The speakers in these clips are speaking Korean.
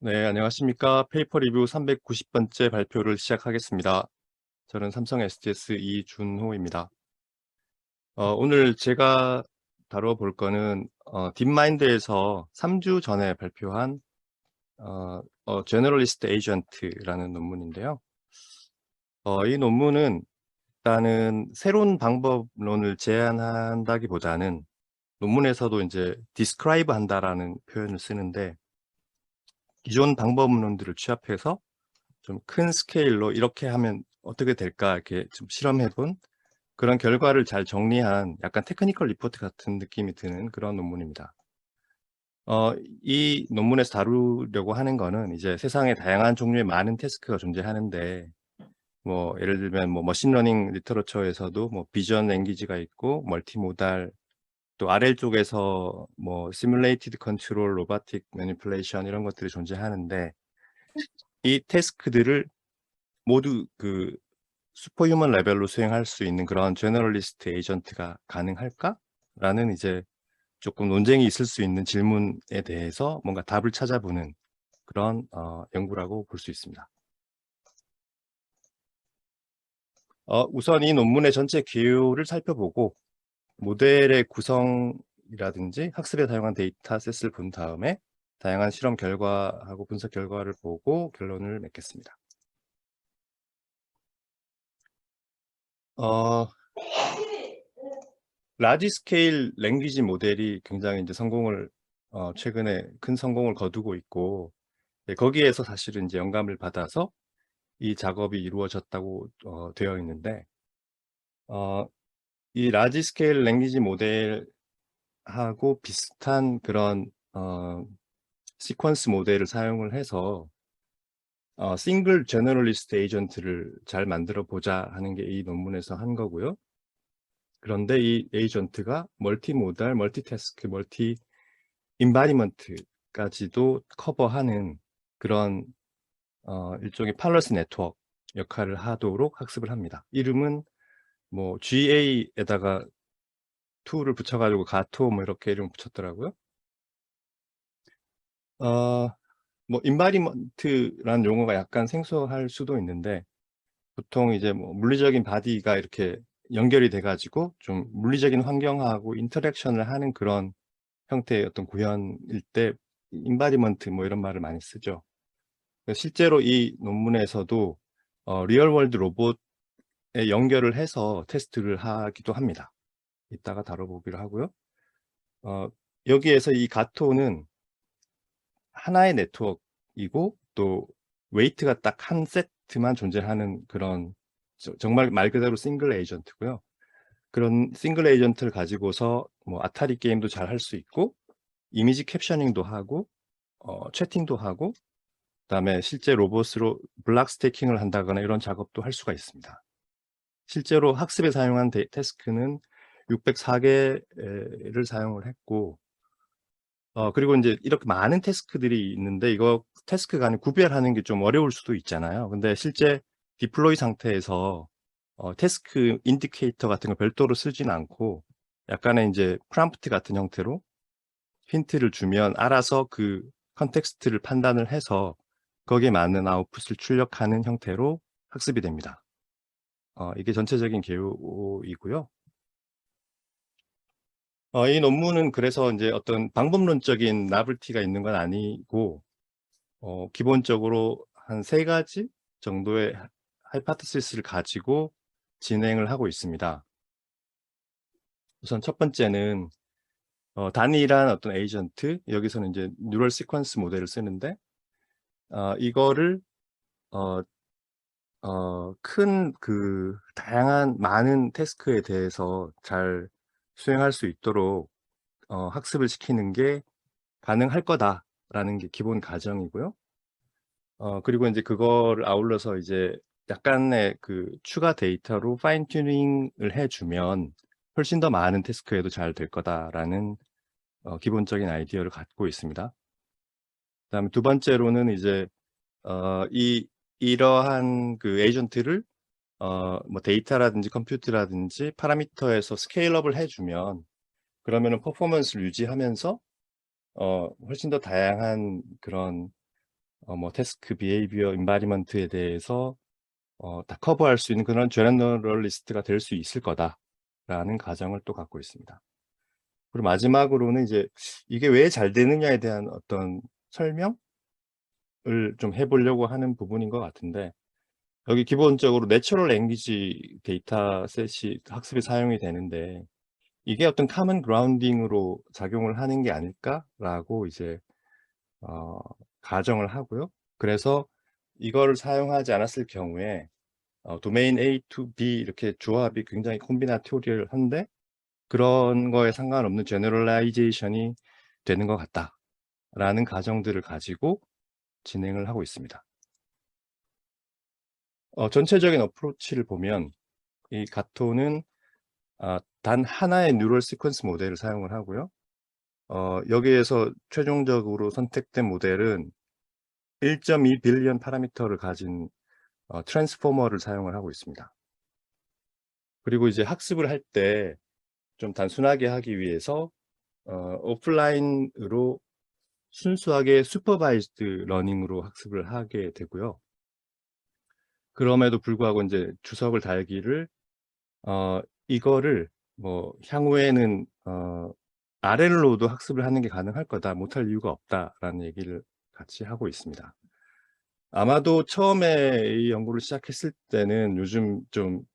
네, 안녕하십니까. 페이퍼 리뷰 390번째 발표를 시작하겠습니다. 저는 삼성 SGS 이준호입니다. 오늘 제가 다뤄볼 거는 딥마인드에서 3주 전에 발표한 Generalist Agent라는 논문인데요. 이 논문은 일단은 새로운 방법론을 제안한다기보다는 논문에서도 이제 describe 한다라는 표현을 쓰는데 기존 방법론들을 취합해서 좀 큰 스케일로 이렇게 하면 어떻게 될까 이렇게 좀 실험해 본 그런 결과를 잘 정리한 약간 테크니컬 리포트 같은 느낌이 드는 그런 논문입니다. 이 논문에서 다루려고 하는 거는 이제 세상에 다양한 종류의 많은 태스크가 존재하는데 뭐 예를 들면 뭐 머신러닝 리터러처에서도 뭐 비전 랭귀지가 있고 멀티모달 또 RL 쪽에서 뭐 시뮬레이티드 컨트롤, 로보틱 매니플레이션 이런 것들이 존재하는데 이 태스크들을 모두 그 슈퍼휴먼 레벨로 수행할 수 있는 그런 제너럴리스트 에이전트가 가능할까? 라는 이제 조금 논쟁이 있을 수 있는 질문에 대해서 뭔가 답을 찾아보는 그런 연구라고 볼 수 있습니다. 우선 이 논문의 전체 기호를 살펴보고 모델의 구성이라든지 학습에 사용한 데이터셋을 본 다음에 다양한 실험 결과하고 분석 결과를 보고 결론을 맺겠습니다. 어, 라지 스케일 랭귀지 모델이 굉장히 이제 성공을 최근에 큰 성공을 거두고 있고 거기에서 사실은 이제 영감을 받아서 이 작업이 이루어졌다고 되어 있는데 이 라지 스케일 랭귀지 모델하고 비슷한 그런 시퀀스 모델을 사용을 해서 싱글 제너럴리스트 에이전트를 잘 만들어 보자 하는 게 이 논문에서 한 거고요. 그런데 이 에이전트가 멀티모달, 멀티태스크, 멀티 인바디먼트까지도 커버하는 그런 일종의 팔러스 네트워크 역할을 하도록 학습을 합니다. 이름은 뭐 GA에다가 툴을 붙여가지고 가토 뭐 이렇게 이름 붙였더라고요. 뭐 인바디먼트라는 용어가 약간 생소할 수도 있는데 보통 이제 뭐 물리적인 바디가 이렇게 연결이 돼 가지고 좀 물리적인 환경하고 인터랙션을 하는 그런 형태의 어떤 구현일 때 인바디먼트 뭐 이런 말을 많이 쓰죠. 실제로 이 논문에서도 리얼 월드 로봇에 연결을 해서 테스트를 하기도 합니다. 이따가 다뤄보기로 하고요. 어 여기에서 이 가토는 하나의 네트워크이고 또 웨이트가 딱 한 세트만 존재하는 그런 정말 말 그대로 싱글 에이전트고요. 그런 싱글 에이전트를 가지고서 뭐 아타리 게임도 잘 할 수 있고 이미지 캡셔닝도 하고 채팅도 하고 그다음에 실제 로봇으로 블락 스태킹을 한다거나 이런 작업도 할 수가 있습니다. 실제로 학습에 사용한 태스크는 604개를 사용을 했고 그리고 인제 이렇게 많은 태스크들이 있는데 이거 태스크 간에 구별하는 게 좀 어려울 수도 있잖아요. 근데 실제 디플로이 상태에서 태스크 인디케이터 같은 거 별도로 쓰진 않고 약간의 인제 프롬프트 같은 형태로 힌트를 주면 알아서 그 컨텍스트를 판단을 해서 거기에 맞는 아웃풋을 출력하는 형태로 학습이 됩니다. 이게 전체적인 개요이고요. 이 논문은 그래서 인제 어떤 방법론적인 나블티가 있는 건 아니고 기본적으로 한 3 가지 정도의 하이포테시스를 가지고 진행을 하고 있습니다. 우선 첫 번째는 단일한 어떤 에이전트, 여기서는 인제 뉴럴 시퀀스 모델을 쓰는데 이거를 어 큰 그 다양한 많은 태스크에 대해서 잘 수행할 수 있도록 학습을 시키는 게 가능할 거다라는 게 기본 가정이고요. 그리고 인제 그거를 아울러서 이제 약간의 그 추가 데이터로 파인 튜닝을 해 주면 훨씬 더 많은 태스크에도 잘 될 거다라는 기본적인 아이디어를 갖고 있습니다. 그다음에 두 번째로는 이제 이러한 그 에이전트를 뭐 데이터라든지 컴퓨트라든지 파라미터에서 스케일업을 해 주면 그러면은 퍼포먼스를 유지하면서 훨씬 더 다양한 그런 뭐 태스크 비헤이비어 인바디먼트에 대해서 다 커버할 수 있는 그런 제너럴리스트가 될 수 있을 거다라는 가정을 또 갖고 있습니다. 그리고 마지막으로는 이제 이게 왜 잘 되느냐에 대한 어떤 설명을 좀 해 보려고 하는 부분인 것 같은데, 여기 기본적으로 내추럴 랭귀지 데이터셋이 학습에 사용이 되는데, 이게 어떤 커먼 그라운딩으로 작용을 하는 게 아닐까라고 이제 어 가정을 하고요. 그래서 이거를 사용하지 않았을 경우에 도메인 A to B 이렇게 조합이 굉장히 콤비나토리얼한데 그런 거에 상관없는 제너럴라이제이션이 되는 것 같다라는 가정들을 가지고 진행을 하고 있습니다. 전체적인 어프로치를 보면 이 가토는 단 하나의 뉴럴 시퀀스 모델을 사용을 하고요. 여기에서 최종적으로 선택된 모델은 1.2 빌리언 파라미터를 가진 트랜스포머를 사용을 하고 있습니다. 그리고 이제 학습을 할 때 좀 단순하게 하기 위해서 오프라인으로 순수하게 슈퍼바이즈드 러닝으로 학습을 하게 되고요. 그럼에도 불구하고 인제 주석을 달기를 이거를 뭐 향후에는 RL로도 학습을 하는 게 가능할 거다. 못할 이유가 없다라는 얘기를 같이 하고 있습니다. 아마도 처음에 이 연구를 시작했을 때는 요즘 좀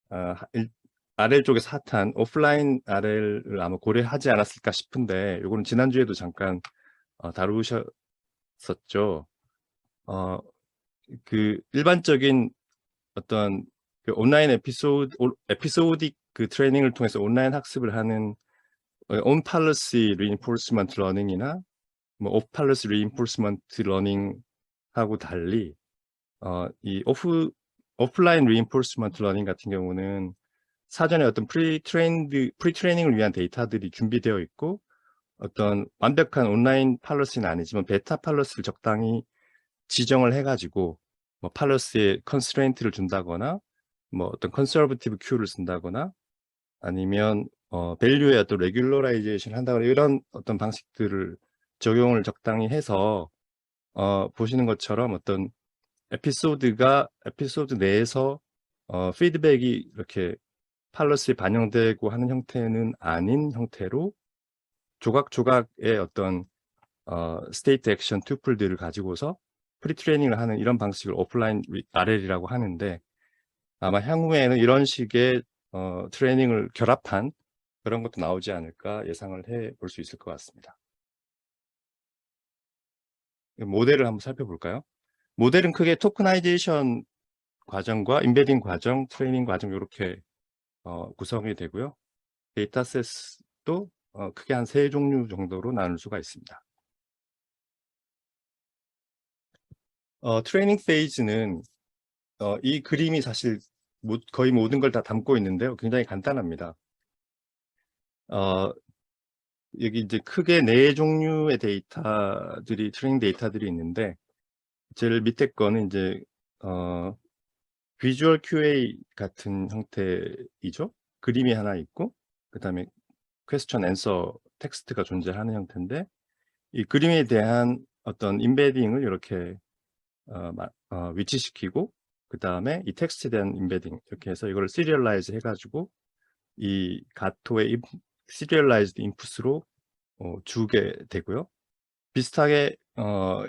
아 일 RL 쪽에서 핫한 오프라인 RL을 아마 고려하지 않았을까 싶은데, 요거는 지난주에도 잠깐 다루셨었죠. 어 그 일반적인 어떤 그 온라인 에피소딕 그 트레이닝을 통해서 온라인 학습을 하는 on policy reinforcement learning이나 뭐 off policy reinforcement learning하고 달리 이 오프라인 reinforcement learning 같은 경우는 사전에 어떤 프리트레이닝을 위한 데이터들이 준비되어 있고, 어떤 완벽한 온라인 팔러스는 아니지만 베타 팔러스를 적당히 지정을 해 가지고 뭐 팔러스에 컨스트레인트를 준다거나 뭐 어떤 컨서버티브 큐를 쓴다거나 아니면 밸류의 어떤 레귤러라이제이션을 한다거나 이런 어떤 방식들을 적용을 적당히 해서 보시는 것처럼 어떤 에피소드 내에서 피드백이 이렇게 팔러스에 반영되고 하는 형태는 아닌 형태로 조각조각의 어떤 스테이트 액션 투플들을 가지고서 프리트레이닝을 하는 이런 방식을 오프라인 RL이라고 하는데, 아마 향후에는 이런 식의 트레이닝을 결합한 그런 것도 나오지 않을까 예상을 해 볼 수 있을 것 같습니다. 모델을 한번 살펴볼까요? 모델은 크게 토크나이제이션 과정과 임베딩 과정, 트레이닝 과정 요렇게 구성이 되고요. 데이터셋도 크게 한 3 종류 정도로 나눌 수가 있습니다. 트레이닝 페이즈는 이 그림이 사실 거의 모든 걸 다 담고 있는데요. 굉장히 간단합니다. 어 여기 이제 크게 4 종류의 데이터들이 트레이닝 데이터들이 있는데, 제일 밑에 거는 인제 어 비주얼 QA 같은 형태이죠. 그림이 하나 있고 그다음에 퀘스천 앤서 텍스트가 존재하는 형태인데, 이 그림에 대한 어떤 임베딩을 요렇게 위치시키고, 그다음에 이 텍스트에 대한 임베딩 이렇게 해서 이거를 시리얼라이즈 해 가지고 이 가토의 시리얼라이즈드 인풋으로 주게 되고요. 비슷하게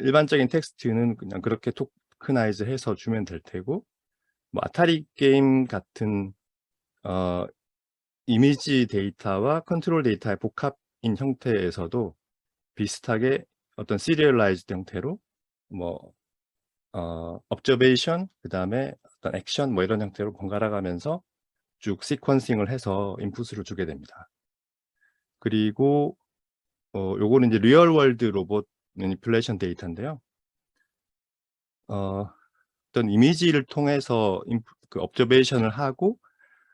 일반적인 텍스트는 그냥 그렇게 토크나이즈 해서 주면 될 테고, 뭐 아타리 게임 같은 어 이미지 데이터와 컨트롤 데이터의 복합인 형태에서도 비슷하게 어떤 시리얼라이즈드 형태로 뭐 observation 그다음에 어떤 액션 뭐 이런 형태로 번갈아 가면서 쭉 시퀀싱을 해서 인풋을 주게 됩니다. 그리고 요거는 이제 리얼 월드 로봇 매니플레이션 데이터인데요. 어떤 이미지를 통해서 그 observation을 하고,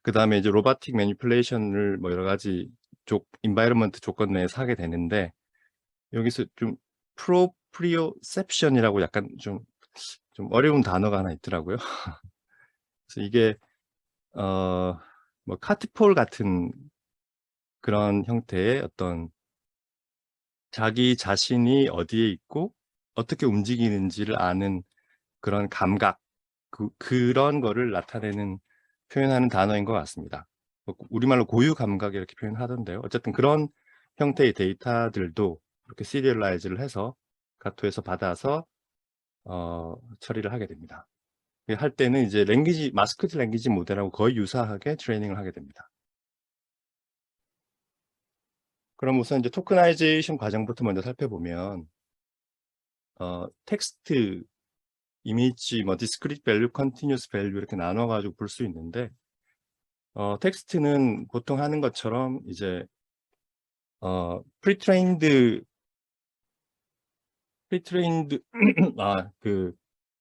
그다음에 이제 로보틱 매니플레이션을 뭐 여러 가지 environment 조건 내에서 하게 되는데, 여기서 좀 proprioception이라고 약간 좀 어려운 단어가 하나 있더라고요. 그래서 이게 뭐 카트폴 같은 그런 형태의 어떤 자기 자신이 어디에 있고 어떻게 움직이는지를 아는 그런 감각, 그런 거를 나타내는 표현하는 단어인 것 같습니다. 뭐 우리말로 고유 감각 이렇게 표현하던데요. 어쨌든 그런 형태의 데이터들도 이렇게 시리얼라이즈를 해서 가토에서 받아서 처리를 하게 됩니다. 할 때는 이제 마스크드 랭귀지 모델하고 거의 유사하게 트레이닝을 하게 됩니다. 그럼 우선 이제 토크나이제이션 과정부터 먼저 살펴보면 텍스트, 이미지, 뭐 디스크리트 밸류, 컨티뉴어스 밸류 이렇게 나눠 가지고 볼 수 있는데 텍스트는 보통 하는 것처럼 이제 프리트레인드 그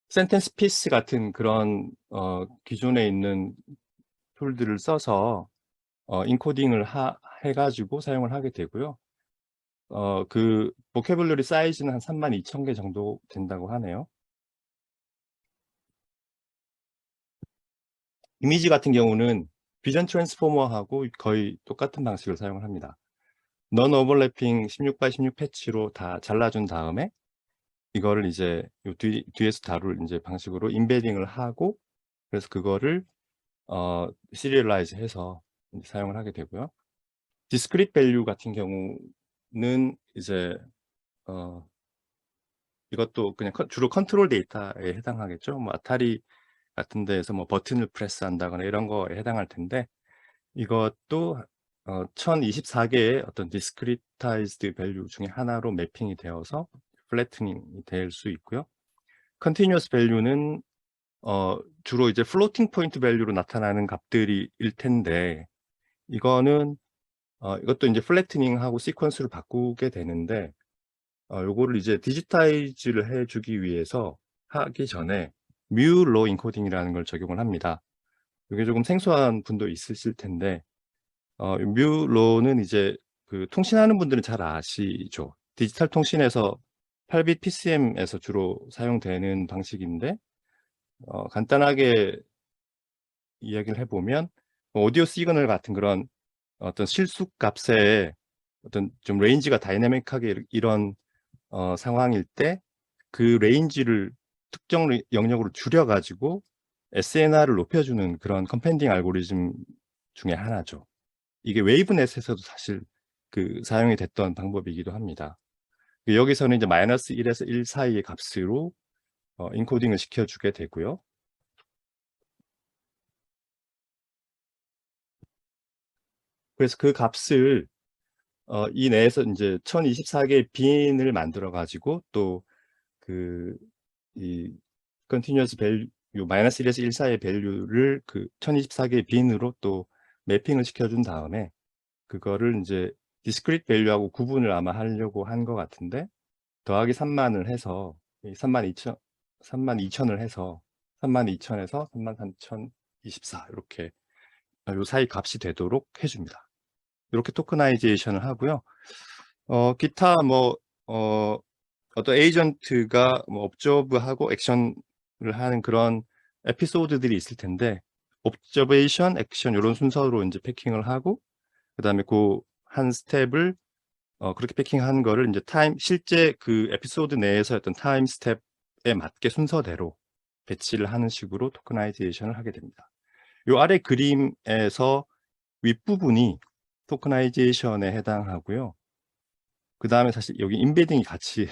센텐스 피스 같은 그런 기존에 있는 툴들을 써서 인코딩을 해 가지고 사용을 하게 되고요. 그 보캐블러리 사이즈는 한 32,000개 정도 된다고 하네요. 이미지 같은 경우는 비전 트랜스포머하고 거의 똑같은 방식을 사용을 합니다. 넌 오버래핑 16x16 패치로 다 잘라준 다음에 이거를 이제 요 뒤에서 다룰 이제 방식으로 임베딩을 하고, 그래서 그거를 시리얼라이즈 해서 이제 사용을 하게 되고요. 디스크리트 밸류 같은 경우는 이제 이것도 그냥 주로 컨트롤 데이터에 해당하겠죠. 뭐 아타리 같은 데에서 뭐 버튼을 프레스한다거나 이런 거에 해당할 텐데, 이것도 1024개의 어떤 디스크리타이즈드 밸류 중에 하나로 매핑이 되어서 플래트닝이 될 수 있고요. 컨티뉴어스 밸류는 주로 이제 플로팅 포인트 밸류로 나타나는 값들이 일 텐데, 이거는 이것도 이제 플래트닝하고 시퀀스를 바꾸게 되는데, 요거를 이제 디지타이즈를 해 주기 위해서 하기 전에 뮤로 인코딩이라는 걸 적용을 합니다. 이게 조금 생소한 분도 있으실 텐데, 뮤로는 이제 그 통신하는 분들은 잘 아시죠. 디지털 통신에서 8빗 PCM에서 주로 사용되는 방식인데, 간단하게 이야기를 해보면 오디오 시그널 같은 그런 어떤 실수 값의 어떤 좀 레인지가 다이내믹하게 이런 상황일 때 그 레인지를 특정 영역으로 줄여 가지고 SNR을 높여주는 그런 컴펜딩 알고리즘 중에 하나죠. 이게 웨이브넷에서도 사실 그 사용이 됐던 방법이기도 합니다. 여기서는 이제 -1에서 1 사이의 값으로 인코딩을 시켜주게 되고요. 그래서 그 값을 이 내에서 인제 1024개의 빈을 만들어 가지고 또 이 컨티뉴어스 밸류 -1에서 1 사이의 밸류를 그 1024개의 빈으로 또 매핑을 시켜준 다음에 그거를 인제 디스크리트 밸류하고 구분을 아마 하려고 한 것 같은데, 더하기 3만을 해서 이 32,000을 해서 32,000에서 33,024 이렇게 요 사이 값이 되도록 해 줍니다. 이렇게 토크나이제이션을 하고요. 기타 뭐 어떤 에이전트가 뭐 observe하고 액션을 하는 그런 에피소드들이 있을 텐데, observation, 액션 요런 순서로 인제 패킹을 하고, 그다음에 그 한 스텝을 그렇게 패킹한 거를 인제 실제 그 에피소드 내에서 어떤 타임 스텝에 맞게 순서대로 배치를 하는 식으로 토크나이제이션을 하게 됩니다. 요 아래 그림에서 윗부분이 토크나이제이션에 해당하고요. 그다음에 사실 여기 임베딩이 같이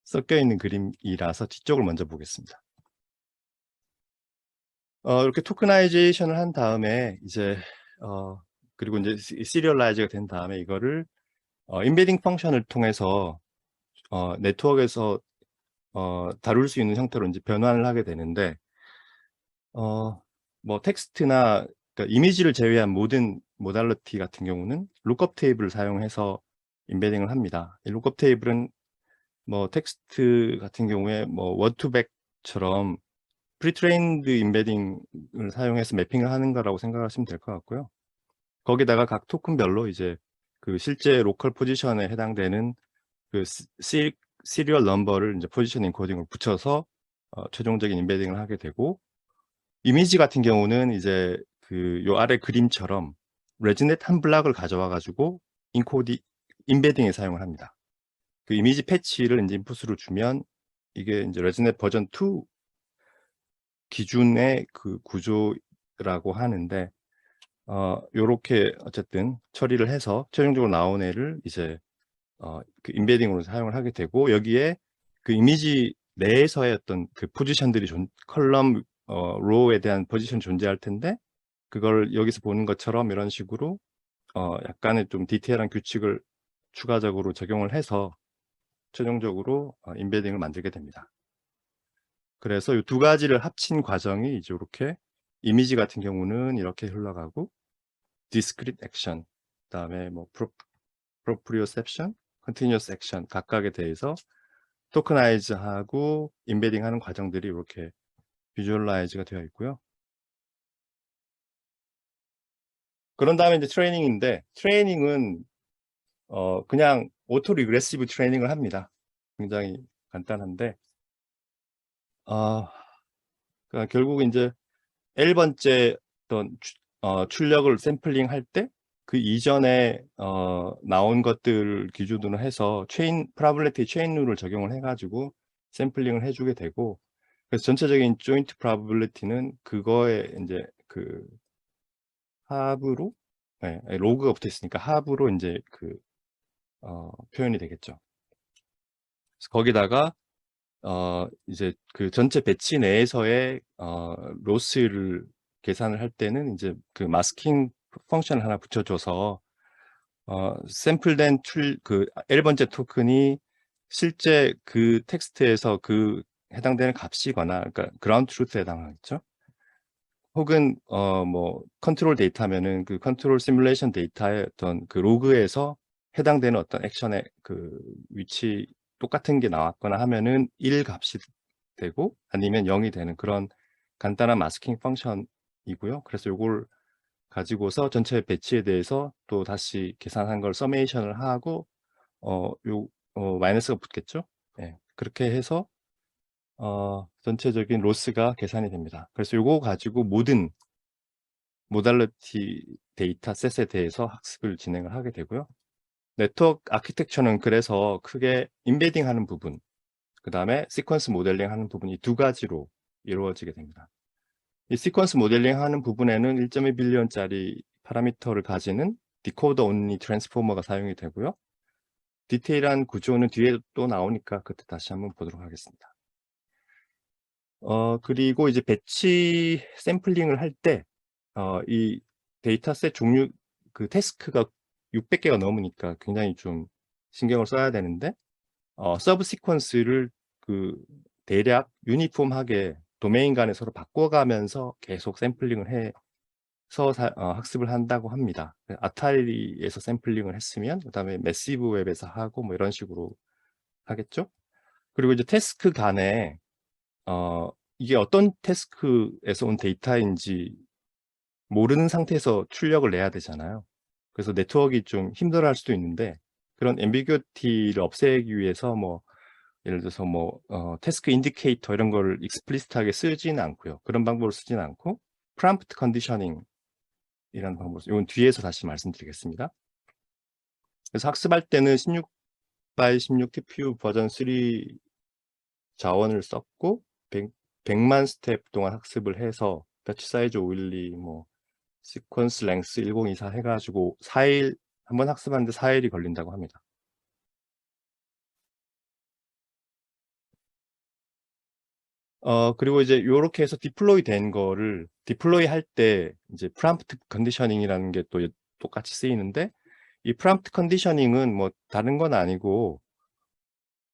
섞여 있는 그림이라서 뒤쪽을 먼저 보겠습니다. 이렇게 토크나이제이션을 한 다음에 이제 그리고 인제 시리얼라이즈가 된 다음에 이거를 임베딩 펑션을 통해서 네트워크에서 다룰 수 있는 형태로 인제 변환을 하게 되는데, 뭐 텍스트나 그러니까 이미지를 제외한 모든 모달리티 같은 경우는 룩업 테이블을 사용해서 임베딩을 합니다. 이 룩업 테이블은 뭐 텍스트 같은 경우에 뭐 워드 투 백처럼 프리트레인드 임베딩을 사용해서 매핑을 하는 거라고 생각하시면 될 것 같고요. 거기다가 각 토큰별로 이제 그 실제 로컬 포지션에 해당되는 그 시리얼 넘버를 이제 포지션 인코딩을 붙여서 최종적인 임베딩을 하게 되고, 이미지 같은 경우는 이제 그 요 아래 그림처럼 레지넷 한 블락을 가져와 가지고 임베딩에 사용을 합니다. 그 이미지 패치를 이제 인풋으로 주면 이게 이제 레즈넷 버전 2 기준의 그 구조라고 하는데 요렇게 어쨌든 처리를 해서 최종적으로 나온 애를 이제 그 임베딩으로 사용을 하게 되고, 여기에 그 이미지 내에서의 어떤 그 포지션들이 컬럼 로우에 대한 포지션이 존재할 텐데, 그걸 여기서 보는 것처럼 이런 식으로 약간의 좀 디테일한 규칙을 추가적으로 적용을 해서 최종적으로 임베딩을 만들게 됩니다. 그래서 이 두 가지를 합친 과정이 이제 요렇게 이미지 같은 경우는 이렇게 흘러가고, discrete action, 그다음에 뭐 proprioception, continuous action 각각에 대해서 토크나이즈하고 임베딩하는 과정들이 이렇게 비주얼라이즈가 되어 있고요. 그런 다음에 이제 트레이닝인데, 트레이닝은 그냥 오토 리그레시브 트레이닝을 합니다. 굉장히 간단한데 그러니까 결국 이제 L번째 어떤 출력을 샘플링 할 때 그 이전에 나온 것들 기준으로 해서 프로바빌리티 체인 룰을 적용을 해 가지고 샘플링을 해 주게 되고, 그래서 전체적인 조인트 프로바빌리티는 그거에 인제 그 합으로, 예, 로그가 붙어 있으니까 합으로 인제 그 표현이 되겠죠. 그래서 거기다가 이제 그 전체 배치 내에서의 로스를 계산을 할 때는 이제 그 마스킹 펑션을 하나 붙여 줘서 샘플된 그 L번째 토큰이 실제 그 텍스트에서 그 해당되는 값이거나, 그러니까 그라운드 트루스에 해당하겠죠. 혹은 뭐 컨트롤 데이터면은 그 컨트롤 시뮬레이션 데이터의 어떤 그 로그에서 해당되는 어떤 액션의 그 위치 똑같은 게 나왔거나 하면은 1 값이 되고, 아니면 0이 되는 그런 간단한 마스킹 펑션이고요. 그래서 요걸 가지고서 전체 배치에 대해서 또 다시 계산한 걸 서메이션을 하고 요 마이너스가 붙겠죠. 예. 그렇게 해서 전체적인 로스가 계산이 됩니다. 그래서 요거 가지고 모든 모달리티 데이터셋에 대해서 학습을 진행을 하게 되고요. 네트워크 아키텍처는 그래서 크게 임베딩 하는 부분, 그다음에 시퀀스 모델링 하는 부분, 이 두 가지로 이루어지게 됩니다. 이 시퀀스 모델링 하는 부분에는 1.2 빌리언짜리 파라미터를 가지는 디코더 온리 트랜스포머가 사용이 되고요. 디테일한 구조는 뒤에 또 나오니까 그때 다시 한번 보도록 하겠습니다. 그리고 이제 배치 샘플링을 할 때 이 데이터셋 종류 그 태스크가 600개가 넘으니까 굉장히 좀 신경을 써야 되는데, 서브 시퀀스를 그 대략 유니폼하게 도메인 간에 서로 바꿔가면서 계속 샘플링을 해서 학습을 한다고 합니다. 아타리에서 샘플링을 했으면 그다음에 매시브 웹에서 하고 뭐 이런 식으로 하겠죠. 그리고 이제 태스크 간에 이게 어떤 태스크에서 온 데이터인지 모르는 상태에서 출력을 내야 되잖아요. 그래서 네트워크가 좀 힘들어할 수도 있는데, 그런 앰비규어티를 없애기 위해서 뭐 예를 들어서 뭐 태스크 인디케이터 이런 거를 익스플리시트하게 쓰지는 않고요. 그런 방법을 쓰지는 않고 프롬프트 컨디셔닝 이라는 방법을 이건 뒤에서 다시 말씀드리겠습니다. 그래서 학습할 때는 16 by 16 TPU 버전 3 자원을 썼고 100만 스텝 동안 학습을 해서 배치 사이즈 512 뭐 시퀀스 랭스 1024 해 가지고 4일 한번 학습하는데 4일이 걸린다고 합니다. 그리고 이제 요렇게 해서 디플로이 된 거를 디플로이 할 때 이제 프롬프트 컨디셔닝이라는 게 또 똑같이 쓰이는데, 이 프롬프트 컨디셔닝은 뭐 다른 건 아니고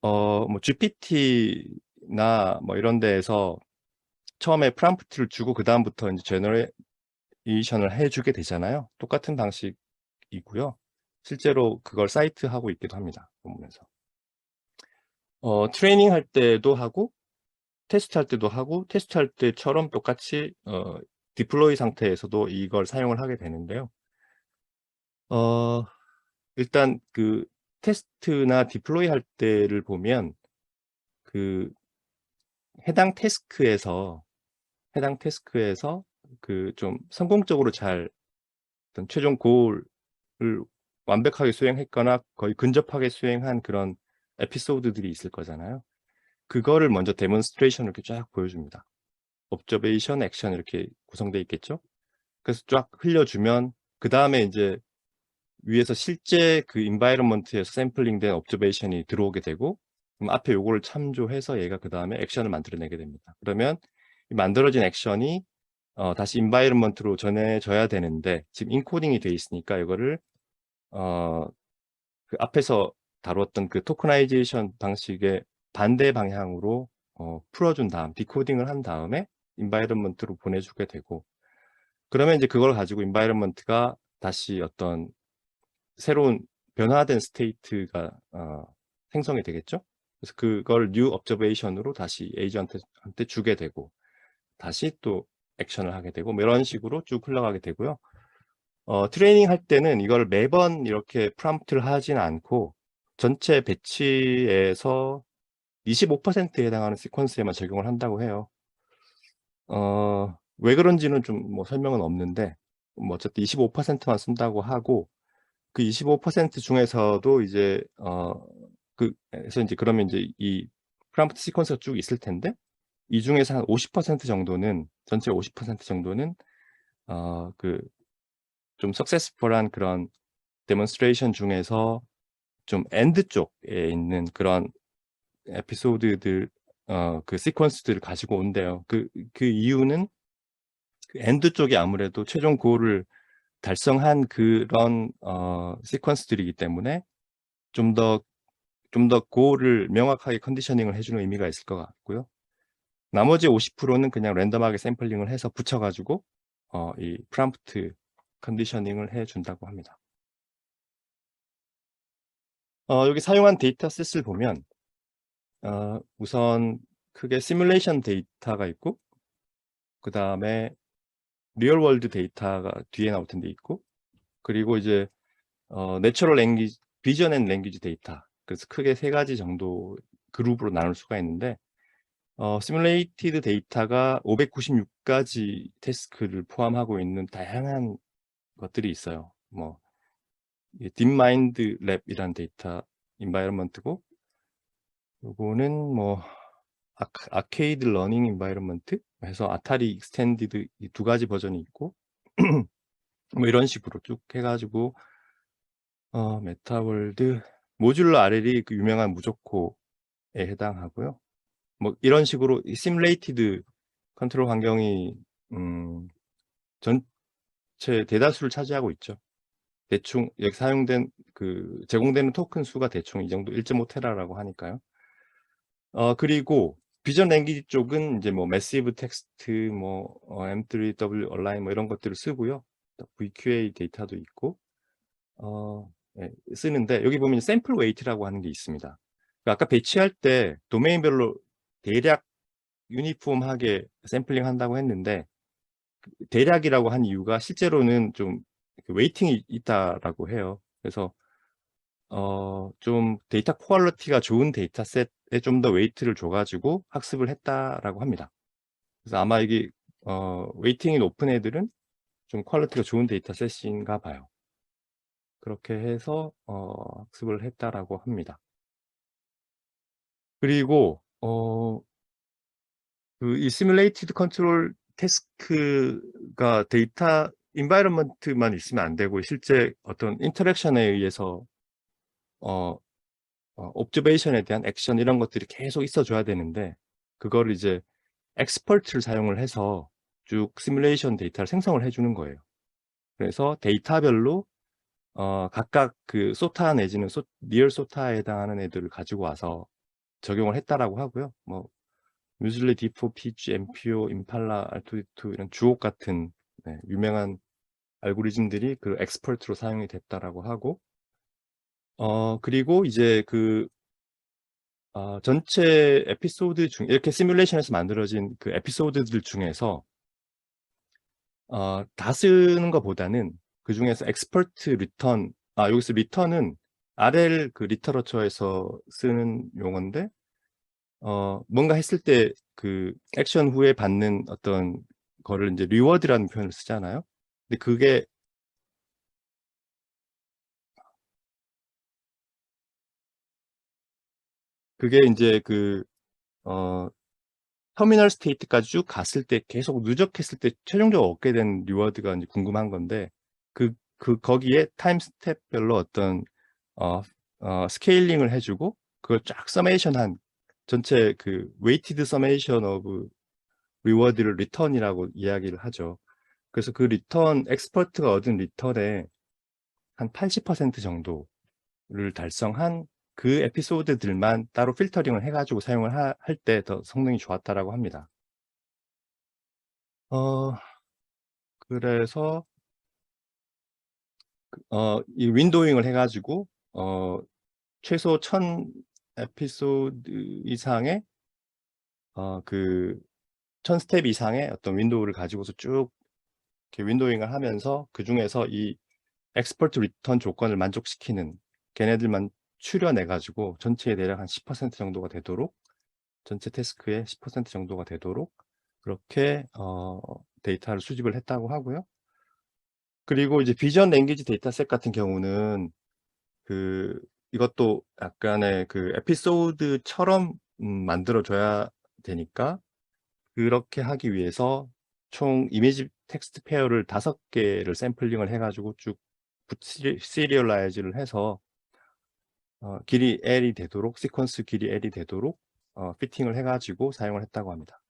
뭐 GPT나 뭐 이런 데에서 처음에 프롬프트를 주고 그다음부터 인제 제너레이션을 해 주게 되잖아요. 똑같은 방식이고요. 실제로 그걸 사이트하고 있기도 합니다, 본문에서. 트레이닝 할 때도 하고 테스트할 때도 하고, 테스트할 때처럼 똑같이 디플로이 상태에서도 이걸 사용을 하게 되는데요. 일단 그 테스트나 디플로이 할 때를 보면 그 해당 태스크에서 그 좀 성공적으로 잘 어떤 최종 고을을 완벽하게 수행했거나 거의 근접하게 수행한 그런 에피소드들이 있을 거잖아요. 그거를 먼저 데몬스트레이션을 이렇게 쫙 보여줍니다. observation, action 이렇게 구성되어 있겠죠. 그래서 쫙 흘려주면 그 다음에 이제 위에서 실제 그 environment에서 샘플링된 observation이 들어오게 되고, 그럼 앞에 요거를 참조해서 얘가 그 다음에 액션을 만들어내게 됩니다. 그러면 이 만들어진 액션이 다시 environment로 전해져야 되는데, 지금 인코딩이 돼 있으니까 이거를 그 앞에서 다뤘던 그 토크나이제이션 방식의 반대 방향으로 풀어준 다음, 디코딩을 한 다음에 environment로 보내주게 되고, 그러면 이제 그걸 가지고 environment가 다시 어떤 새로운 변화된 스테이트가 생성이 되겠죠. 그래서 그걸 new observation으로 다시 에이전트한테 주게 되고, 다시 또 액션을 하게 되고, 뭐 이런 식으로 쭉 흘러가게 되고요. 트레이닝 할 때는 이걸 매번 이렇게 프롬프트를 하진 않고 전체 배치에서 25%에 해당하는 시퀀스에만 적용을 한다고 해요. 왜 그런지는 좀 뭐 설명은 없는데, 뭐 어쨌든 25%만 쓴다고 하고, 그 25% 중에서도 이제 그래서 이제 그러면 이제 이 프롬프트 시퀀스가 쭉 있을 텐데, 이 중에서 한 50% 정도는, 전체 50% 정도는 그 좀 석세스풀한 그런 데몬스트레이션 중에서 좀 엔드 쪽에 있는 그런 에피소드들, 그 시퀀스들을 가지고 온대요. 그 이유는 그 엔드 쪽이 아무래도 최종 고를 달성한 그런 시퀀스들이기 때문에 좀 더 고를 명확하게 컨디셔닝을 해주는 의미가 있을 것 같고요. 나머지 50%는 그냥 랜덤하게 샘플링을 해서 붙여가지고 이 프롬프트 컨디셔닝을 해준다고 합니다. 여기 사용한 데이터셋을 보면 우선 크게 시뮬레이션 데이터가 있고, 그 다음에 리얼월드 데이터가 뒤에 나올 텐데 있고, 그리고 이제 내추럴 랭귀지, 비전 앤 랭귀지 데이터, 그래서 크게 세 가지 정도 그룹으로 나눌 수가 있는데, 시뮬레이티드 데이터가 596가지 태스크를 포함하고 있는 다양한 것들이 있어요. 뭐 딥마인드 랩이라는 데이터 인바이러먼트고, 요거는 뭐 아케이드 러닝 인바이러먼트 해서 아타리 익스텐디드 이 두 가지 버전이 있고, 뭐 이런 식으로 쭉 해가지고 메타월드, 모듈러 RL이 그 유명한 무조코에 해당하고요. 뭐 이런 식으로 이 시뮬레이티드 컨트롤 환경이 전체 대다수를 차지하고 있죠. 대충 여기 사용된 그 제공되는 토큰 수가 대충 이 정도 1.5 테라라고 하니까요. 그리고 비전 랭귀지 쪽은 이제 뭐 매시브 텍스트, 뭐 M3W 얼라인 뭐 이런 것들을 쓰고요. VQA 데이터도 있고 네, 쓰는데, 여기 보면 샘플 웨이트라고 하는 게 있습니다. 아까 배치할 때 도메인별로 대략 유니폼하게 샘플링 한다고 했는데, 대략이라고 한 이유가 실제로는 좀 웨이팅이 있다라고 해요. 그래서 좀 데이터 퀄리티가 좋은 데이터셋에 좀 더 웨이트를 줘가지고 학습을 했다라고 합니다. 그래서 아마 이게 웨이팅이 높은 애들은 좀 퀄리티가 좋은 데이터셋인가 봐요. 그렇게 해서 학습을 했다라고 합니다. 그리고 이 시뮬레이티드 컨트롤 태스크가 데이터 인바이러먼트만 있으면 안 되고, 실제 어떤 인터랙션에 의해서 옵저베이션에 대한 액션 이런 것들이 계속 있어줘야 되는데, 그거를 이제 엑스퍼트를 사용을 해서 쭉 시뮬레이션 데이터를 생성을 해주는 거예요. 그래서 데이터별로 각각 그 소타 내지는 리얼 소타에 해당하는 애들을 가지고 와서 적용을 했다라고 하고요. 뭐 뮤즐리, D4, PG, MPO, 임팔라, R2D2 이런 주옥 같은 유명한 알고리즘들이 그 엑스퍼트로 사용이 됐다라고 하고, 그리고 이제 그 전체 에피소드 중 이렇게 시뮬레이션에서 만들어진 그 에피소드들 중에서 다 쓰는 것보다는 그 중에서 엑스퍼트 리턴, 여기서 리턴은 RL 그 리터러처에서 쓰는 용어인데, 뭔가 했을 때 그 액션 후에 받는 어떤 거를 이제 리워드라는 표현을 쓰잖아요. 근데 그게 그게 인제 터미널 스테이트까지 쭉 갔을 때 계속 누적했을 때 최종적으로 얻게 된 리워드가 인제 궁금한 건데 거기에 타임 스텝별로 어떤 어 스케일링을 해 주고 그걸 쫙 서메이션한 전체 웨이티드 서메이션 오브 리워드를 리턴이라고 이야기를 하죠. 그래서 그 리턴 엑스퍼트가 얻은 리턴의 한 80% 정도를 달성한 그 에피소드들만 따로 필터링을 해 가지고 사용을 할 때 더 성능이 좋았다라고 합니다. 어 그래서 이 윈도잉을 해 가지고 최소 1000 에피소드 이상의 그 1000 스텝 이상의 어떤 윈도우를 가지고서 쭉 이렇게 윈도잉을 하면서 그중에서 이 엑스퍼트 리턴 조건을 만족시키는 걔네들만 추려내 가지고 전체의 대략 한 10% 정도가 되도록 전체 태스크의 10% 정도가 되도록 그렇게 데이터를 수집을 했다고 하고요. 그리고 이제 비전 랭귀지 데이터셋 같은 경우는 그 이것도 약간의 에피소드처럼 만들어 줘야 되니까 그렇게 하기 위해서 총 이미지 텍스트 페어를 5 개를 샘플링을 해 가지고 쭉 시리얼라이즈를 해서 길이 L이 되도록 시퀀스 길이 L이 되도록 피팅을 해 가지고 사용을 했다고 합니다.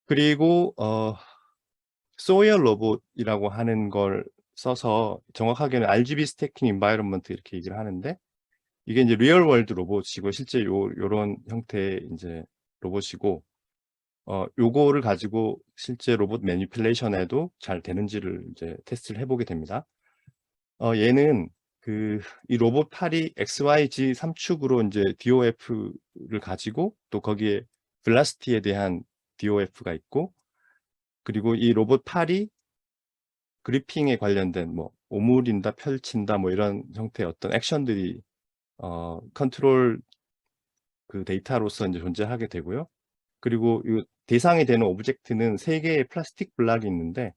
그리고 소열 로봇이라고 하는 걸 써서 정확하게는 RGB 스태킹 인바이런먼트 이렇게 얘기를 하는데 이게 인제 리얼 월드 로봇이고 실제 요런 형태의 인제 로봇이고 요거를 가지고 실제 로봇 매니플레이션에도 잘 되는지를 이제 테스트를 해 보게 됩니다. 얘는 이 로봇 팔이 XYZ 3축으로 인제 DOF를 가지고 또 거기에 velocity에 대한 DOF가 있고 그리고 이 로봇 팔이 그리핑에 관련된 뭐 오므린다, 펼친다 뭐 이런 형태의 어떤 액션들이 컨트롤 데이터로서 인제 존재하게 되고요. 그리고 이 대상이 되는 오브젝트는 3 개의 플라스틱 블록이 있는데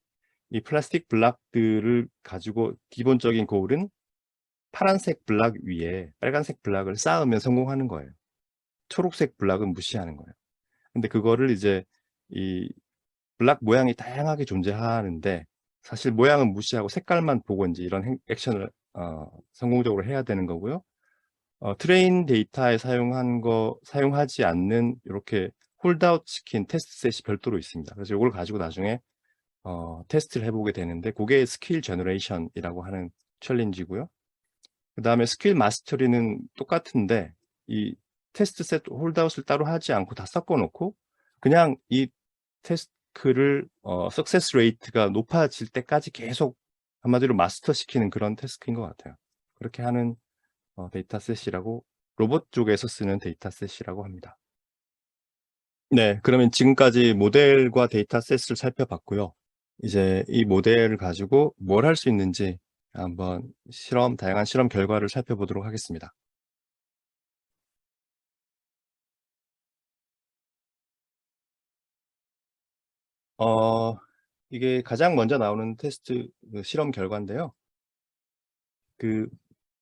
이 플라스틱 블록들을 가지고 기본적인 고울은 파란색 블록 위에 빨간색 블록을 쌓으면 성공하는 거예요. 초록색 블록은 무시하는 거예요. 근데 그거를 이제 이 블록 모양이 다양하게 존재하는데 사실 모양은 무시하고 색깔만 보고 인제 이런 액션을 성공적으로 해야 되는 거고요. 트레인 데이터에 사용하지 않는 요렇게 홀드아웃 시킨 테스트 셋이 별도로 있습니다. 그래서 요걸 가지고 나중에 테스트를 해 보게 되는데 고게 스킬 제너레이션이라고 하는 챌린지고요. 그다음에 스킬 마스터리는 똑같은데 이 테스트 셋 홀드아웃을 따로 하지 않고 다 섞어 놓고 그냥 이 태스크를 석세스 레이트가 높아질 때까지 계속 한마디로 마스터시키는 그런 태스크인 것 같아요. 그렇게 하는 데이터셋이라고 로봇 쪽에서 쓰는 데이터셋이라고 합니다. 네. 그러면 지금까지 모델과 데이터셋을 살펴봤고요. 이제 이 모델을 가지고 뭘 할 수 있는지 한번 다양한 실험 결과를 살펴보도록 하겠습니다. 어 이게 가장 먼저 나오는 테스트 실험 결과인데요. 그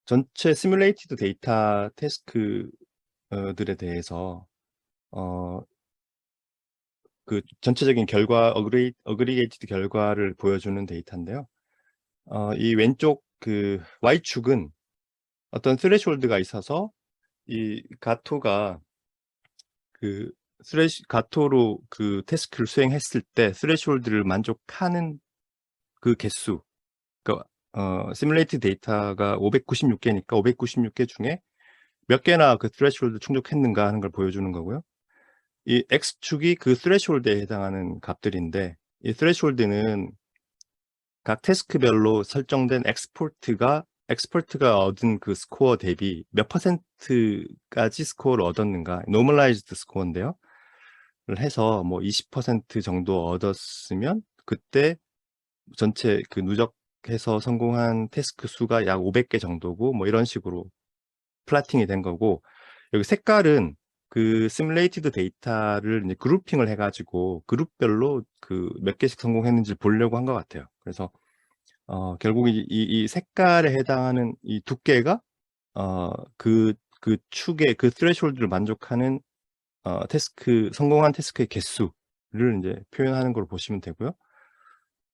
전체 시뮬레이티드 데이터 태스크 들에 대해서 어 전체적인 결과 어그리게이티드 결과를 보여주는 데이터인데요. 이 왼쪽 Y축은 어떤 스레시홀드가 있어서 이 가토가 가토로 태스크를 수행했을 때 스레시홀드를 만족하는 그 개수 그러니까 시뮬레이티드 데이터가 596 개니까 596개 중에 몇 개나 그 스레시홀드 충족했는가 하는 걸 보여주는 거고요. 이 X축이 그 스레시홀드에 해당하는 값들인데 이 스레시홀드는 각 태스크별로 설정된 엑스퍼트가 얻은 그 스코어 대비 몇 퍼센트까지 스코어를 얻었는가 노멀라이즈드 스코어인데요. 를 해서 뭐 20% 정도 얻었으면 그때 전체 누적해서 성공한 태스크 수가 약 500개 정도고 뭐 이런 식으로 플라팅이 된 거고 여기 색깔은 시뮬레이티드 데이터를 이제 그룹핑을 해 가지고 그룹별로 몇 개씩 성공했는지 보려고 한 것 같아요. 그래서 결국 이 색깔에 해당하는 이 두께가 그 그 축의 그 threshold를 만족하는 성공한 태스크의 개수를 인제 표현하는 걸로 보시면 되고요.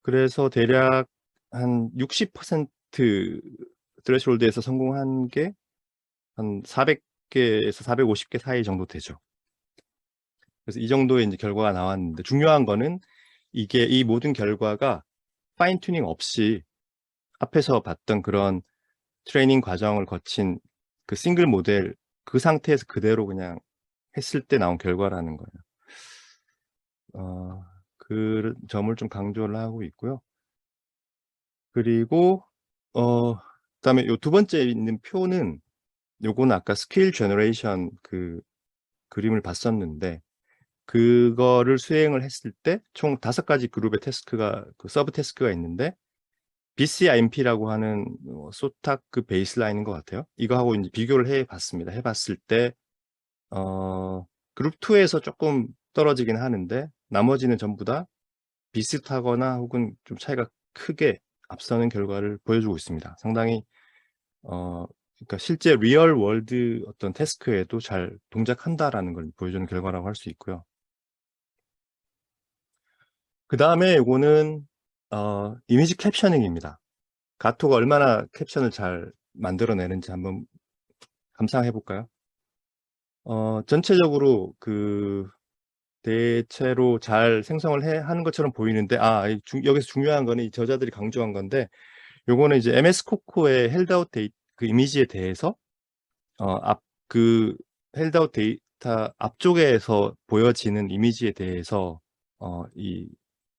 그래서 대략 한 60% threshold에서 성공한 게 한 400 개에서 450개 사이 정도 되죠. 그래서 이 정도의 인제 결과가 나왔는데, 중요한 거는 이게 이 모든 결과가 파인 튜닝 없이 앞에서 봤던 그런 트레이닝 과정을 거친 그 싱글 모델 그 상태에서 그대로 그냥 했을 때 나온 결과라는 거예요. 그 점을 좀 강조를 하고 있고요. 그리고 그다음에 요 두 번째 있는 표는, 요거는 아까 스킬 제너레이션 그 그림을 봤었는데, 그거를 수행을 했을 때 총 5 가지 그룹의 태스크가 그 서브 태스크가 있는데, BCIMP라고 하는 소타크 베이스라인인 것 같아요. 이거하고 인제 비교를 해 봤습니다. 해 봤을 때 그룹 2 에서 쪼끔 떨어지긴 하는데, 나머지는 전부 다 비슷하거나 혹은 좀 차이가 크게 앞서는 결과를 보여주고 있습니다. 상당히 그러니까 실제 리얼 월드 어떤 태스크에도 잘 동작한다라는 걸 보여주는 결과라고 할 수 있고요. 그다음에 요거는 이미지 캡셔닝입니다. 가토가 얼마나 캡션을 잘 만들어 내는지 한번 감상해 볼까요? 전체적으로 대체로 잘 생성을 하는 것처럼 보이는데, 이 여기서 중요한 거는 이 저자들이 강조한 건데, 요거는 이제 MS 코코의 헬드아웃 그 이미지에 대해서 앞 그 헬드아웃 데이터 앞쪽에서 보여지는 이미지에 대해서 이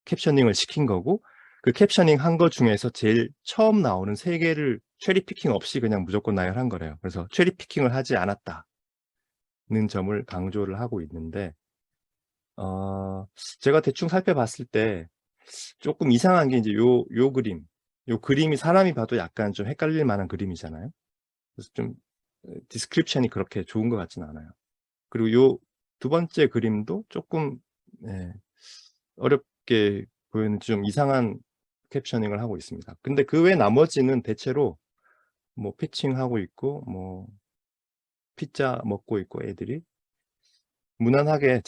캡셔닝을 시킨 거고, 그 캡셔닝 한 거 중에서 제일 처음 나오는 3 개를 체리 피킹 없이 그냥 무조건 나열한 거래요. 그래서 체리 피킹을 하지 않았다는 점을 강조를 하고 있는데, 제가 대충 살펴봤을 때 쪼끔 이상한 게 인제 요 그림. 요 그림이 사람이 봐도 약간 좀 헷갈릴 만한 그림이잖아요. 그래서 좀 디스크립션이 그렇게 좋은 것 같진 않아요. 그리고 요 두 번째 그림도 쪼끔, 예, 어렵게 보이는 좀 이상한 캡셔닝을 하고 있습니다. 근데 그 외 나머지는 대체로 뭐 피칭하고 있고, 뭐 피자 먹고 있고, 애들이 무난하게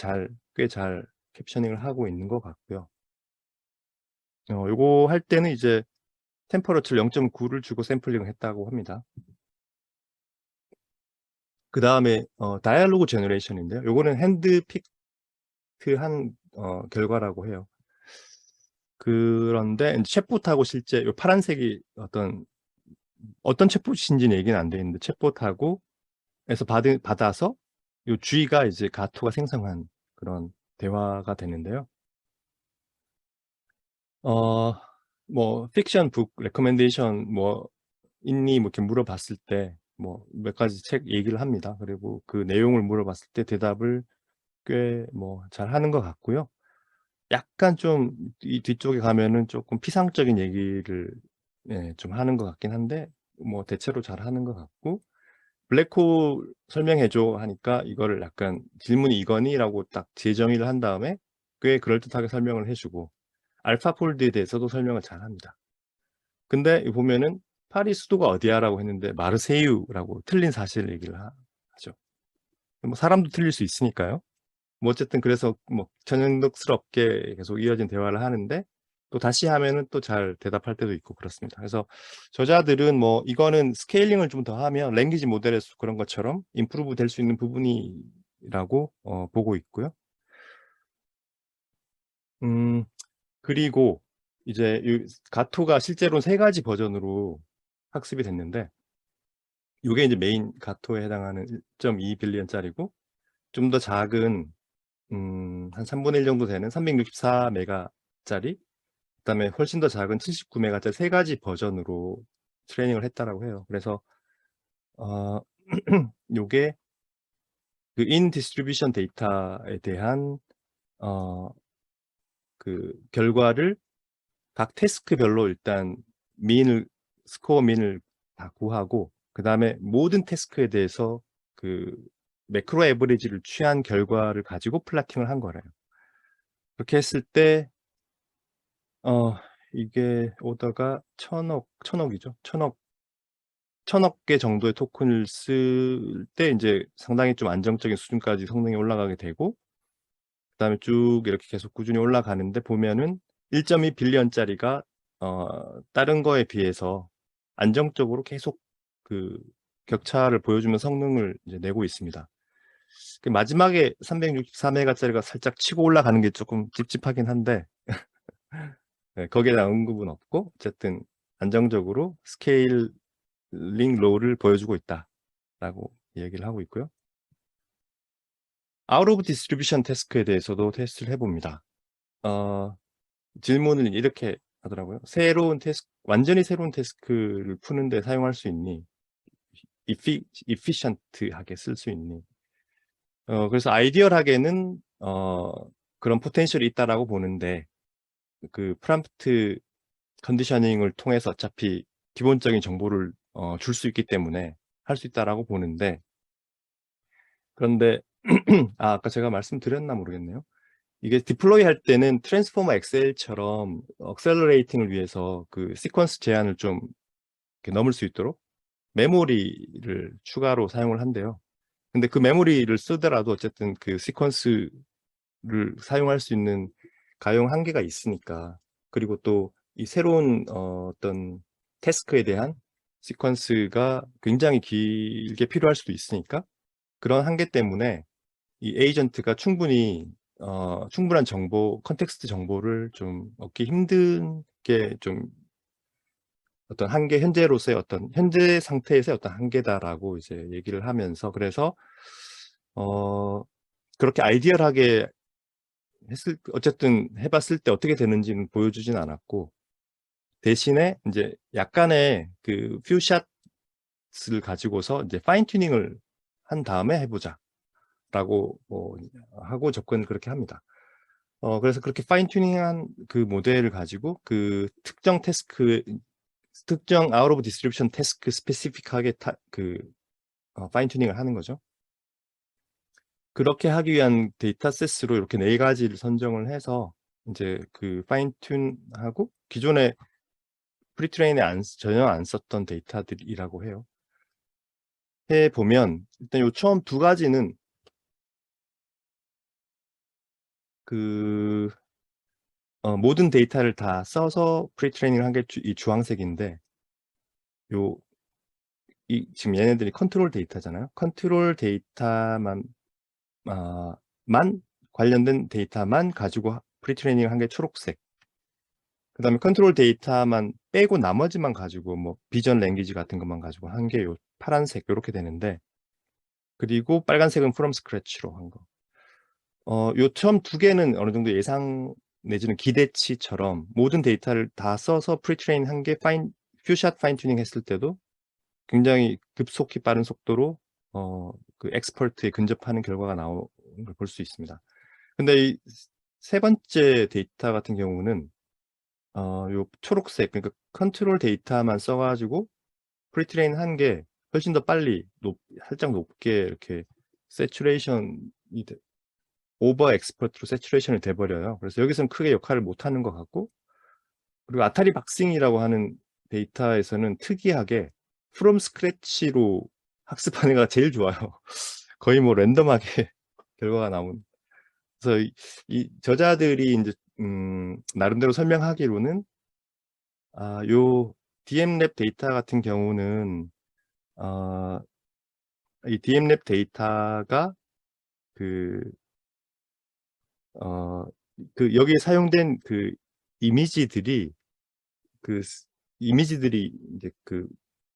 꽤 잘 캡셔닝을 하고 있는 것 같고요. 요거 할 때는 이제 템퍼러처를 0.9를 주고 샘플링을 했다고 합니다. 그다음에 다이얼로그 제너레이션인데요. 요거는 핸드 픽트한 결과라고 해요. 그런데 인제 챗봇하고 실제 요 파란색이 어떤 챗봇인지는 얘기는 안 돼 있는데, 챗봇하고 에서 받아서 요 G가 이제 가토가 생성한 그런 대화가 되는데요. 어 뭐 픽션 북 레커멘데이션 뭐 있니 뭐 이렇게 물어봤을 때 뭐 몇 가지 책 얘기를 합니다. 그리고 그 내용을 물어봤을 때 대답을 꽤 뭐 잘하는 것 같고요. 약간 좀 이 뒤쪽에 가면은 쪼끔 피상적인 얘기를, 예, 좀 하는 것 같긴 한데, 뭐 대체로 잘하는 것 같고, "블랙홀 설명해 줘." 하니까 이거를 약간 "질문이 이거니?"라고 딱 재정의를 한 다음에 꽤 그럴듯하게 설명을 해 주고, 알파폴드에 대해서도 설명을 잘합니다. 근데 이 보면은 "파리 수도가 어디야?"라고 했는데 마르세유라고 틀린 사실 얘기를 하죠. 뭐 사람도 틀릴 수 있으니까요. 뭐 어쨌든 그래서 뭐 전형덕스럽게 계속 이어진 대화를 하는데, 또 다시 하면은 또 잘 대답할 때도 있고 그렇습니다. 그래서 저자들은 뭐 이거는 스케일링을 좀 더 하면 랭귀지 모델에서 그런 것처럼 임프루브 될 수 있는 부분이라고 보고 있고요. 음 그리고 이제 이 가토가 실제로는 3 가지 버전으로 학습이 됐는데, 요게 이제 메인 가토에 해당하는 1.2 빌리언짜리고, 좀 더 작은 한 3분의 1 정도 되는 364 메가짜리, 그다음에 훨씬 더 작은 79 메가짜리 3 가지 버전으로 트레이닝을 했다라고 해요. 그래서 어 요게 그 인 디스트리뷰션 데이터에 대한 어 결과를 각 태스크별로 일단 민을 스코어 민을 다 구하고, 그다음에 모든 태스크에 대해서 그 매크로 에버리지를 취한 결과를 가지고 플라팅을 한 거래요. 그렇게 했을 때 이게 오더가 1,000억 이죠. 1,000억 1000억 개 정도의 토큰을 쓸 때 인제 상당히 좀 안정적인 수준까지 성능이 올라가게 되고, 그다음에 쭉 이렇게 계속 꾸준히 올라가는데 보면은 1.2 빌리언짜리가 다른 거에 비해서 안정적으로 계속 그 격차를 보여주는 성능을 이제 내고 있습니다. 그 마지막에 364 메가짜리가 살짝 치고 올라가는 게 쪼끔 찝찝하긴 한데 네, 거기에 대한 언급은 없고 어쨌든 안정적으로 스케일링 롤을 보여주고 있다라고 얘기를 하고 있고요. 아웃 오브 디스트리뷰션 태스크에 대해서도 테스트를 해 봅니다. 질문을 이렇게 하더라고요. 완전히 새로운 태스크를 푸는 데 사용할 수 있니? efficient하게 쓸 수 있니? 그래서 아이디얼하게는 그런 포텐셜이 있다라고 보는데, 그 프롬프트 컨디셔닝을 통해서 어차피 기본적인 정보를 줄 수 있기 때문에 할 수 있다라고 보는데, 그런데 아까 제가 말씀드렸나 모르겠네요. 이게 디플로이 할 때는 트랜스포머 엑셀처럼 억셀러레이팅을 위해서 그 시퀀스 제한을 좀 이렇게 넘을 수 있도록 메모리를 추가로 사용을 한대요. 근데 그 메모리를 쓰더라도 어쨌든 그 시퀀스를 사용할 수 있는 가용 한계가 있으니까, 그리고 또 이 새로운 어떤 태스크에 대한 시퀀스가 굉장히 길게 필요할 수도 있으니까, 그런 한계 때문에 이 에이전트가 충분한 정보, 컨텍스트 정보를 좀 얻기 힘든 게 좀 어떤 한계, 현재로서의 어떤 현재 상태에서의 어떤 한계다라고 이제 얘기를 하면서, 그래서 그렇게 아이디얼하게 어쨌든 해 봤을 때 어떻게 되는지는 보여주진 않았고, 대신에 인제 약간의 그 few shots를 가지고서 이제 파인 튜닝을 한 다음에 해 보자라고 하고 접근을 그렇게 합니다. 그래서 그렇게 파인 튜닝한 그 모델을 가지고 그 특정 아웃 오브 디스트리뷰션 태스크 스페시픽하게 파인 튜닝을 하는 거죠. 그렇게 하기 위한 데이터셋으로 이렇게 4 가지를 선정을 해서 인제 그 파인 튠하고 기존에 프리트레인에 전혀 안 썼던 데이터들이라고 해요. 해 보면 일단 요 처음 2 가지는 그 모든 데이터를 다 써서 프리트레이닝을 한 게 이 주황색인데, 요 지금 얘네들이 컨트롤 데이터잖아요. 컨트롤 데이터만 아 만 관련된 데이터만 가지고 프리트레이닝을 한 게 초록색. 그다음에 컨트롤 데이터만 빼고 나머지만 가지고 뭐 비전 랭귀지 같은 것만 가지고 한 게 요 파란색 요렇게 되는데, 그리고 빨간색은 from scratch로 한 거. 요 처음 2 개는 어느 정도 예상 내지는 기대치처럼 모든 데이터를 다 써서 프리트레인 한 게 few shot 파인 튜닝 했을 때도 굉장히 급속히 빠른 속도로 그 엑스퍼트에 근접하는 결과가 나오는 걸 볼 수 있습니다. 근데 이 세 번째 데이터 같은 경우는 요 초록색, 그러니까 컨트롤 데이터만 써 가지고 프리트레인 한 게 훨씬 더 빨리 살짝 높게 이렇게 세츄레이션이 오버 엑스퍼트로 세츄레이션이 돼 버려요. 그래서 여기서는 크게 역할을 못 하는 것 같고, 그리고 아타리 박싱이라고 하는 데이터에서는 특이하게 프롬 스크래치로 학습하는 애가 제일 좋아요. 거의 뭐 랜덤하게 결과가 나온. 그래서 이 저자들이 인제 나름대로 설명하기로는 요 DMLab 데이터 같은 경우는 어 이 DMLab 데이터가 그 어 여기에 사용된 그 이미지들이 그 스 이미지들이 인제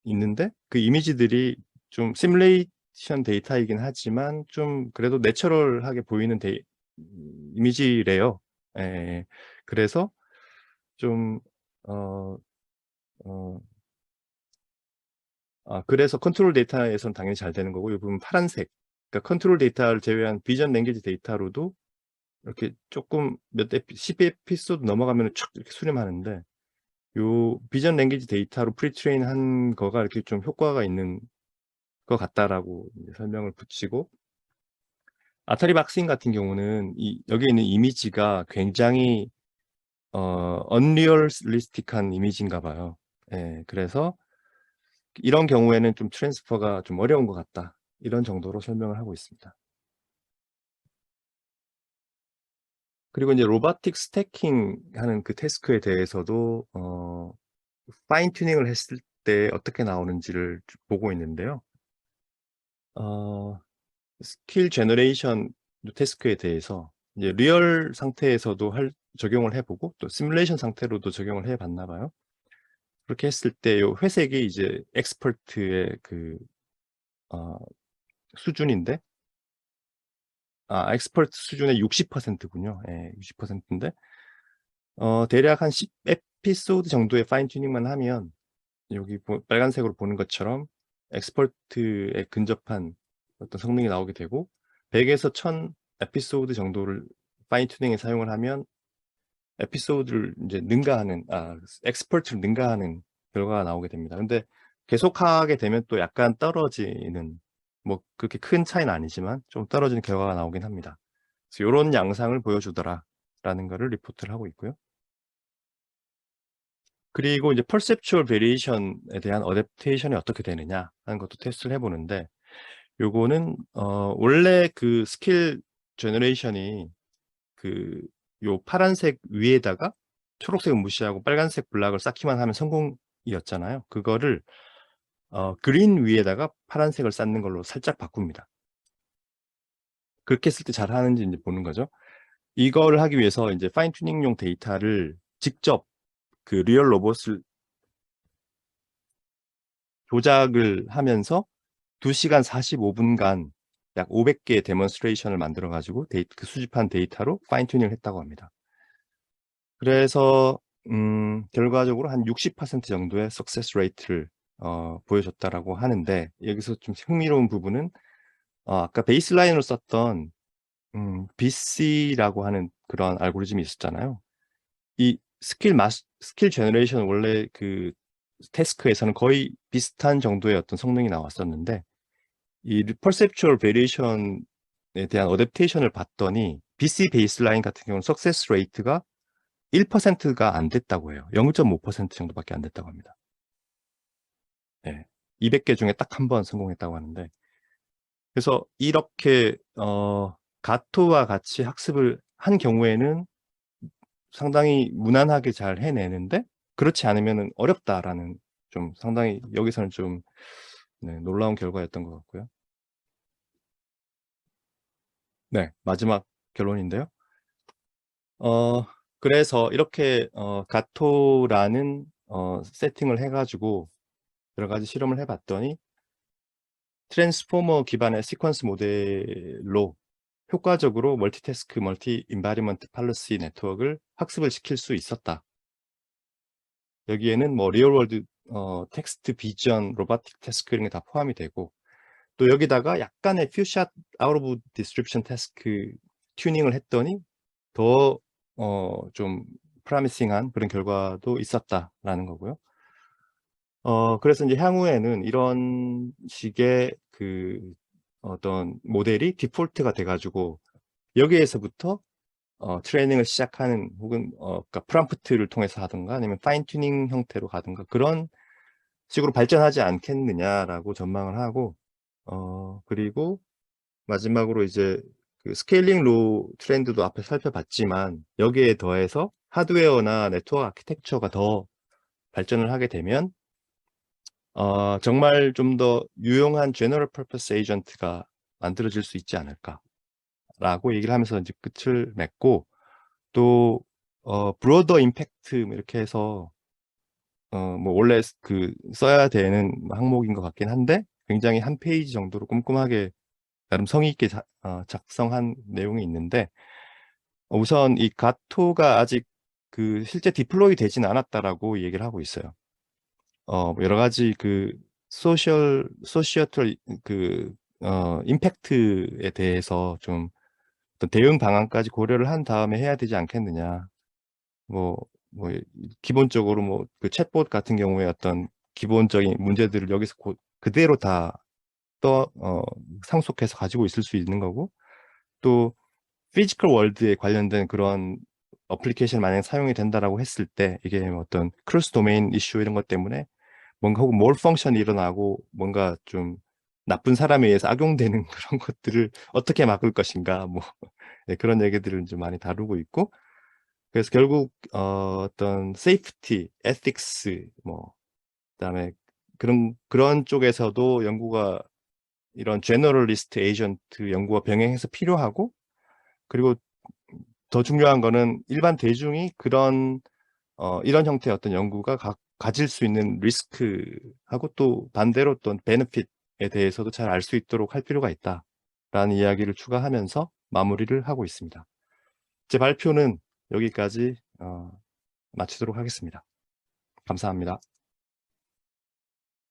있는데, 그 이미지들이 좀 시뮬레이션 데이터이긴 하지만 좀 그래도 내추럴하게 보이는 이미지래요. 예예예. 그래서 좀 어 어 그래서 컨트롤 데이터에서는 당연히 잘 되는 거고, 이 부분 파란색, 그러니까 컨트롤 데이터를 제외한 비전 랭귀지 데이터로도 이렇게 쪼끔 10 에피소드 넘어가면은 촥 이렇게 수렴하는데, 요 비전 랭귀지 데이터로 프리트레인 한 거가 이렇게 좀 효과가 있는 것 같다라고 이제 설명을 붙이고, 아타리 박싱 같은 경우는 여기에 있는 이미지가 굉장히 언리얼리스틱한 이미지인가 봐요. 예. 그래서 이런 경우에는 좀 트랜스퍼가 좀 어려운 것 같다. 이런 정도로 설명을 하고 있습니다. 그리고 이제 로보틱 스태킹 하는 그 태스크에 대해서도 파인 튜닝을 했을 때 어떻게 나오는지를 보고 있는데요. 스킬 제너레이션 태스크에 대해서 이제 리얼 상태에서도 적용을 해 보고 또 시뮬레이션 상태로도 적용을 해 봤나 봐요. 그렇게 했을 때 요 회색이 이제 엑스퍼트의 그 어 수준인데 엑스퍼트 수준의 60% 군요. 예, 60% 인데 대략 한 10 에피소드 정도의 파인 튜닝만 하면 여기 빨간색으로 보는 것처럼 엑스퍼트에 근접한 어떤 성능이 나오게 되고 100 에서 1000 에피소드 정도를 파인 튜닝에 사용을 하면 에피소드를 인제 능가하는 엑스퍼트를 능가하는 결과가 나오게 됩니다. 근데 계속하게 되면 또 약간 떨어지는 뭐 그렇게 큰 차이는 아니지만 좀 떨어지는 결과가 나오긴 합니다. 그래서 "요런 양상을 보여주더라."라는 거를 리포트를 하고 있고요. 그리고 이제 perceptual variation에 대한 어댑테이션이 어떻게 되느냐 하는 것도 테스트를 해 보는데 요거는 원래 그 스킬 제너레이션이 그 요 파란색 위에다가 초록색은 무시하고 빨간색 블락을 쌓기만 하면 성공이었잖아요. 그거를 그린 위에다가 파란색을 쌓는 걸로 살짝 바꿉니다. 그렇게 했을 때 잘하는지 인제 보는 거죠. 이거를 하기 위해서 인제 파인 튜닝용 데이터를 직접 그 리얼 로봇을 조작을 하면서 2 시간 45 분간 약 500 개의 데몬스트레이션을 만들어 가지고 그 수집한 데이터로 파인 튜닝을 했다고 합니다. 그래서 결과적으로 한 60% 정도의 석세스 레이트를 보여줬다라고 하는데 여기서 좀 흥미로운 부분은 아까 베이스라인으로 썼던 BC라고 하는 그런 알고리즘이 있었잖아요. 이 스킬 제너레이션 원래 그 태스크에서는 거의 비슷한 정도의 어떤 성능이 나왔었는데 이 perceptual variation에 대한 어댑테이션을 봤더니 BC 베이스라인 같은 경우는 석세스 레이트가 1%가 안 됐다고 해요. 0.5% 정도밖에 안 됐다고 합니다. 예. 200개 중에 딱 1번 성공했다고 하는데 그래서 이렇게 가토와 같이 학습을 한 경우에는 상당히 무난하게 잘 해내는데 그렇지 않으면은 어렵다라는 좀 상당히 여기서는 좀 네 놀라운 결과였던 것 같고요. 네. 마지막 결론인데요. 어 그래서 이렇게 가토라는 세팅을 해 가지고 여러 가지 실험을 해 봤더니 트랜스포머 기반의 시퀀스 모델로 효과적으로 멀티태스크 멀티 인바디먼트 팔러시 네트워크를 학습을 시킬 수 있었다. 여기에는 뭐 리얼 월드 텍스트 비전 로보틱 태스크 이런 게 다 포함이 되고 또 여기다가 약간의 퓨샷 아웃 오브 디스트리뷰션 태스크 튜닝을 했더니 더 좀 프로미싱한 그런 결과도 있었다라는 거고요. 그래서 인제 향후에는 이런 식의 그 어떤 모델이 디폴트가 돼 가지고 여기에서부터 트레이닝을 시작하는 혹은 그러니까 프롬프트를 통해서 하든가 아니면 파인 튜닝 형태로 가든가 그런 식으로 발전하지 않겠느냐라고 전망을 하고 그리고 마지막으로 이제 그 스케일링 로 트렌드도 앞에 살펴봤지만 여기에 더해서 하드웨어나 네트워크 아키텍처가 더 발전을 하게 되면 정말 좀 더 유용한 제너럴 퍼포스 에이전트가 만들어질 수 있지 않을까라고 얘기를 하면서 인제 끝을 맺고 또 브로더 임팩트 뭐 이렇게 해서 뭐 원래 써야 되는 항목인 것 같긴 한데 굉장히 한 페이지 정도로 꼼꼼하게 나름 성의 있게 작성한 내용이 있는데 우선 이 가토가 아직 그 실제 디플로이 되지는 않았다라고 얘기를 하고 있어요. 뭐 여러 가지 그 소시어털 그 임팩트에 대해서 좀 어떤 대응 방안까지 고려를 한 다음에 해야 되지 않겠느냐. 뭐 이 기본적으로 뭐 그 챗봇 같은 경우에 어떤 기본적인 문제들을 여기서 그대로 다 상속해서 가지고 있을 수 있는 거고 또 피지컬 월드에 관련된 그런 어플리케이션을 만약에 사용이 된다라고 했을 때 이게 어떤 크로스 도메인 이슈 이런 것 때문에 뭔가 혹은 몰 펑션이 일어나고 뭔가 좀 나쁜 사람에 의해서 악용되는 그런 것들을 어떻게 막을 것인가 뭐 네, 그런 얘기들을 좀 많이 다루고 있고 그래서 결국 어떤 세이프티, 에틱스 뭐 그다음에 그런 쪽에서도 연구가 이런 제너럴리스트 에이전트 연구가 병행해서 필요하고 그리고 더 중요한 거는 일반 대중이 이런 형태의 어떤 연구가 가질 수 있는 리스크하고 또 반대로 또 베네핏에 대해서도 잘 알 수 있도록 할 필요가 있다라는 이야기를 추가하면서 마무리를 하고 있습니다. 제 발표는 여기까지 마치도록 하겠습니다. 감사합니다.